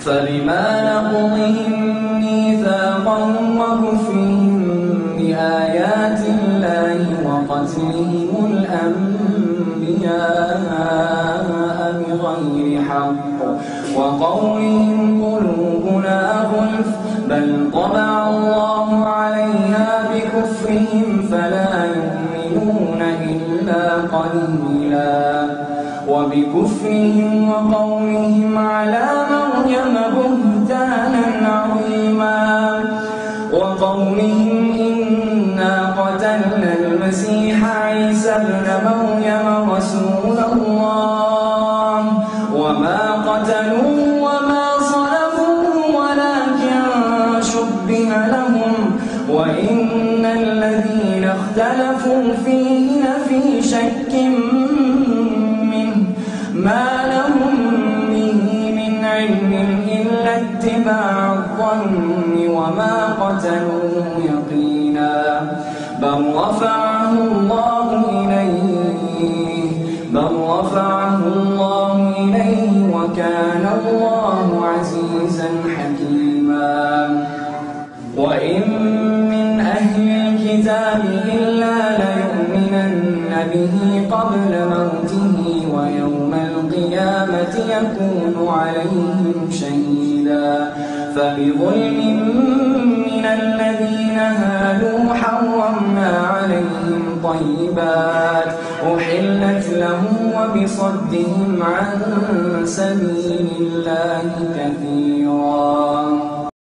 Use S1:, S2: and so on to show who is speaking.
S1: فبما نقضهم ميثاقهم وكفرهم بآيات الله وقتلهم الأنبياء بغير حق وقولهم قلوبنا غلف بل طبع الله عليها بكفرهم فلا يؤمنون إلا قليلا وبكفرهم وقولهم على مريم بهتانا عظيما وقولهم إنا قتلنا المسيح عيسى ابن مريم رسول الله وما قتلوه وما صلبوه ولكن شبه لهم وإن الذين اختلفوا فيه لفي شك منه ما لهم به من علم إلا اتباع الظن وما قتلوه يقينا بل رفعه الله إليه وكان الله عزيزا حكيما وإن من أهل الكتاب إلا ليؤمنن به قبل موته ويوم القيامة يكون عليهم شهيدا فبظلم من الذين هادوا حرمنا عليهم طيبات أحلت لهم وبصدهم عن سبيل الله كثيرا